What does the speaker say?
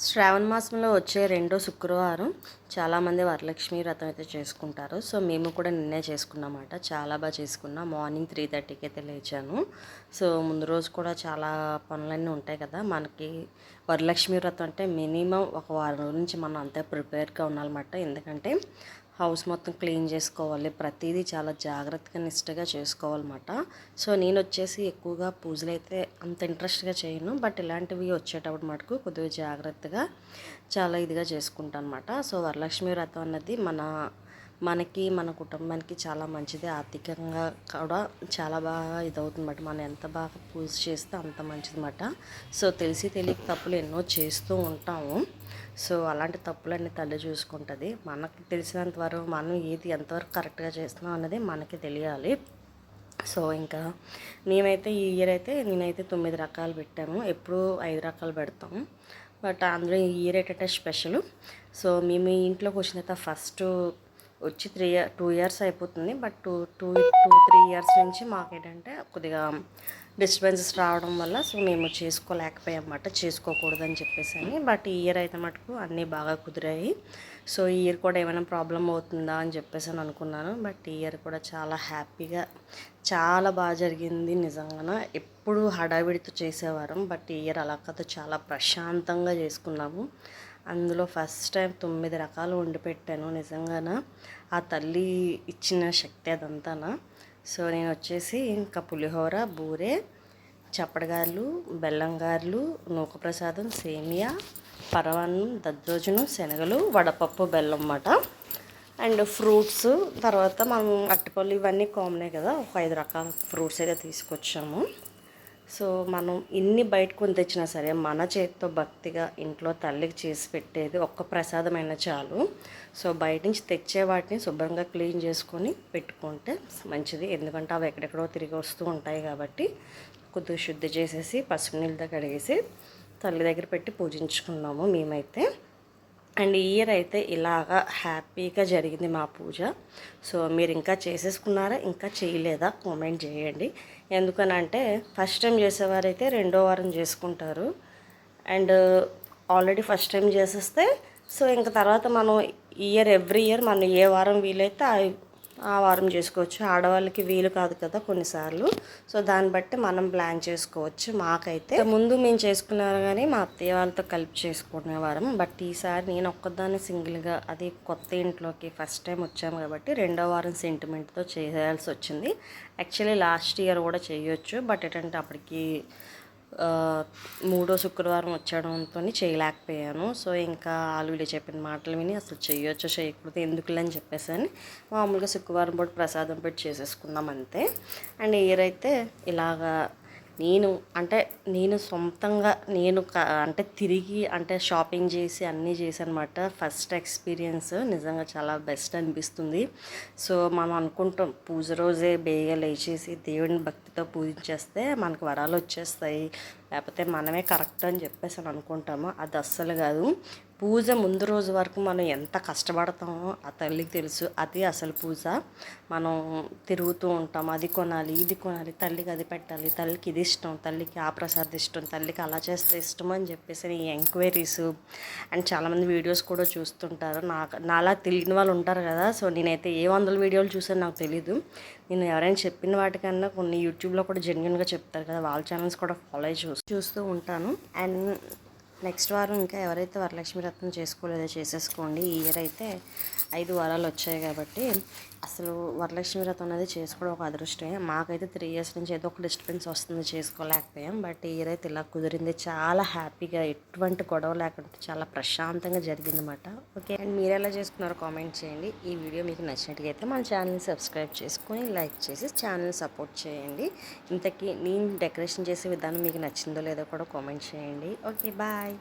శ్రావణ మాసంలో వచ్చే రెండో శుక్రవారం చాలామంది వరలక్ష్మి వ్రతం అయితే చేసుకుంటారు. సో మేము కూడా నిన్నే చేసుకున్నమాట. చాలా బాగా చేసుకున్నాం. మార్నింగ్ 3:30కి అయితే లేచాను. సో ముందు రోజు కూడా చాలా పనులన్నీ ఉంటాయి కదా మనకి. వరలక్ష్మి వ్రతం అంటే మినిమం ఒక వారం రోజుల నుంచి మనం అంతే ప్రిపేర్గా ఉండాలన్నమాట. ఎందుకంటే హౌస్ మొత్తం క్లీన్ చేసుకోవాలి, ప్రతిదీ చాలా జాగ్రత్తగా నిష్టగా చేసుకోవాలన్నమాట. సో నేను వచ్చేసి ఎక్కువగా పూజలు అయితే అంత ఇంట్రెస్ట్గా చేయను, బట్ ఇలాంటివి వచ్చేటప్పుడు మటుకు కొద్దిగా జాగ్రత్తగా చాలా ఇదిగా చేసుకుంటాను అనమాట. సో వరలక్ష్మి వ్రతం అన్నది మనకి మన కుటుంబానికి చాలా మంచిది. ఆర్థికంగా కూడా చాలా బాగా ఇదవుతుందన్నమాట. మనం ఎంత బాగా పూజ చేస్తే అంత మంచిదన్నమాట. సో తెలియక తప్పులు ఎన్నో చేస్తూ ఉంటాము. సో అలాంటి తప్పులన్నీ తల్లి చూసుకుంటుంది. మనకి తెలిసినంత వరకు మనం ఏది ఎంతవరకు కరెక్ట్గా చేస్తున్నాం అన్నది మనకి తెలియాలి. సో ఇంకా మేమైతే ఈ ఇయర్ అయితే నేనైతే 9 రకాలు పెట్టాము. ఎప్పుడూ 5 రకాలు పెడతాము, బట్ అందులో ఈ ఇయర్ ఏంటంటే స్పెషల్. సో మేము ఇంట్లోకి వచ్చిన తర్వాత ఫస్ట్ వచ్చి 2 ఇయర్స్ అయిపోతుంది, బట్ 3 ఇయర్స్ నుంచి మాకేంటంటే కొద్దిగా డిస్టర్బెన్సెస్ రావడం వల్ల సో మేము చేసుకోలేకపోయామన్నమాట, చేసుకోకూడదని చెప్పేసి అని. బట్ ఈ ఇయర్ అయితే మటుకు అన్నీ బాగా కుదిరాయి. సో ఈ ఇయర్ కూడా ఏమైనా ప్రాబ్లం అవుతుందా అని చెప్పేసి అని అనుకున్నాను, బట్ ఈ ఇయర్ కూడా చాలా హ్యాపీగా చాలా బాగా జరిగింది. నిజంగా ఎప్పుడు హడావిడితో చేసేవారం, బట్ ఈ ఇయర్ అలా కాదు, చాలా ప్రశాంతంగా చేసుకున్నాము. అందులో ఫస్ట్ టైం 9 రకాలు వండి పెట్టాను. నిజంగాన ఆ తల్లి ఇచ్చిన శక్తి అదంతానా. సో నేను వచ్చేసి ఇంకా పులిహోర, బూరె, చప్పడగారులు, బెల్లంగారులు, నూకప్రసాదం, సేమియా, పరవాన్నం, దద్దోజనం, శనగలు, వడపప్పు, బెల్లం అన్నమాట. అండ్ ఫ్రూట్స్, తర్వాత మనం అరటిపళ్ళు ఇవన్నీ కామనే కదా, ఒక 5 రకాల ఫ్రూట్స్ అయితే తీసుకొచ్చాము. సో మనం ఇన్ని బయట కొని తెచ్చినా సరే మన చేతితో భక్తిగా ఇంట్లో తల్లికి చేసి పెట్టేది ఒక్క ప్రసాదమైన చాలు. సో బయట నుంచి తెచ్చే వాటిని శుభ్రంగా క్లీన్ చేసుకొని పెట్టుకుంటే మంచిది. ఎందుకంటే అవి ఎక్కడెక్కడో తిరిగి వస్తూ ఉంటాయి కాబట్టి కొద్దిగా శుద్ధి చేసేసి పసుపు నీళ్ళతో కడిగేసి తల్లి దగ్గర పెట్టి పూజించుకున్నాము మేమైతే. అండ్ ఈ ఇయర్ అయితే ఇలాగా హ్యాపీగా జరిగింది మా పూజ. సో మీరు ఇంకా చేసేసుకున్నారా, ఇంకా చేయలేదా కామెంట్ చేయండి. ఎందుకనంటే ఫస్ట్ టైం చేసేవారైతే రెండో వారం చేసుకుంటారు. అండ్ ఆల్రెడీ ఫస్ట్ టైం చేసేస్తే సో ఇంకా తర్వాత మనం ఎవ్రీ ఇయర్ మనం ఏ వారం వీలైతే ఆ వారం చేసుకోవచ్చు. ఆడవాళ్ళకి వీలు కాదు కదా కొన్నిసార్లు. సో దాన్ని బట్టి మనం ప్లాన్ చేసుకోవచ్చు. మాకైతే ముందు మేము చేసుకున్నాము కానీ మా అత్తయ్య వాళ్ళతో కలిపి చేసుకునేవారం, బట్ ఈసారి నేను ఒక్కదాన్ని సింగిల్గా, అది కొత్త ఇంట్లోకి ఫస్ట్ టైం వచ్చాము కాబట్టి రెండో వారం సెంటిమెంట్తో చేయాల్సి వచ్చింది. యాక్చువల్లీ లాస్ట్ ఇయర్ కూడా చేయొచ్చు, బట్ ఏంటంటే అప్పటికి 3వ శుక్రవారం వచ్చడంతో చేయలేకపోయాను. సో ఇంకా వీళ్ళు చెప్పిన మాటలు విని అసలు చేయొచ్చో చేయకూడదు ఎందుకులే అని చెప్పేసి అని మామూలుగా శుక్రవారం పూట ప్రసాదం పెట్టి చేసేసుకున్నాం అంతే. అండ్ ఇయర్ అయితే ఇలాగా నేను సొంతంగా అంటే తిరిగి అంటే షాపింగ్ చేసి అన్నీ చేశానమాట. ఫస్ట్ ఎక్స్పీరియన్స్ నిజంగా చాలా బెస్ట్ అనిపిస్తుంది. సో మనం అనుకుంటాం పూజ రోజే బేగా లేచేసి దేవుడిని భక్తితో పూజించేస్తే మనకు వరాలు వచ్చేస్తాయి, లేకపోతే మనమే కరెక్ట్ అని చెప్పేసి అని అనుకుంటాము. అది అస్సలు కాదు. పూజ ముందు రోజు వరకు మనం ఎంత కష్టపడతామో ఆ తల్లికి తెలుసు. అది అసలు పూజ. మనం తిరుగుతూ ఉంటాం, అది కొనాలి ఇది కొనాలి, తల్లికి అది పెట్టాలి, తల్లికి ఇది ఇష్టం, తల్లికి ఆ ప్రసాదం ఇష్టం, తల్లికి అలా చేస్తే ఇష్టం అని చెప్పేసి ఈ ఎంక్వైరీస్ అండ్ చాలామంది వీడియోస్ కూడా చూస్తుంటారు. నాలా తెలియని వాళ్ళు ఉంటారు కదా. సో నేనైతే 100 వీడియోలు చూసాను నాకు తెలీదు. నేను ఎవరైనా చెప్పిన వాటికన్నా కొన్ని యూట్యూబ్లో కూడా జెన్యున్గా చెప్తారు కదా, వాళ్ళ ఛానల్స్ కూడా ఫాలో చూస్తూ ఉంటాను. అండ్ నెక్స్ట్ వారం ఇంకా ఎవరైతే వరలక్ష్మి వ్రతం చేసుకోలేదో చేసేసుకోండి. ఈ ఇయర్ అయితే 5 వారాలు వచ్చాయి కాబట్టి అసలు వరలక్ష్మి వ్రతం అనేది చేసుకోవడం ఒక అదృష్టమే. మాకైతే 3 ఇయర్స్ నుంచి ఏదో ఒక డిస్టర్బెన్స్ వస్తుంది, చేసుకోలేకపోయాం. బట్ ఈ ఇయర్ అయితే ఇలా కుదిరింది. చాలా హ్యాపీగా, ఎటువంటి గొడవ లేకుండా చాలా ప్రశాంతంగా జరిగిందన్నమాట. ఓకే, అండ్ మీరు ఎలా చేసుకున్నారో కామెంట్ చేయండి. ఈ వీడియో మీకు నచ్చినట్టుగా అయితే మన ఛానల్ని సబ్స్క్రైబ్ చేసుకొని లైక్ చేసి ఛానల్ని సపోర్ట్ చేయండి. ఇంతకీ నేను డెకరేషన్ చేసే విధానం మీకు నచ్చిందో లేదో కూడా కామెంట్ చేయండి. Okay, bye.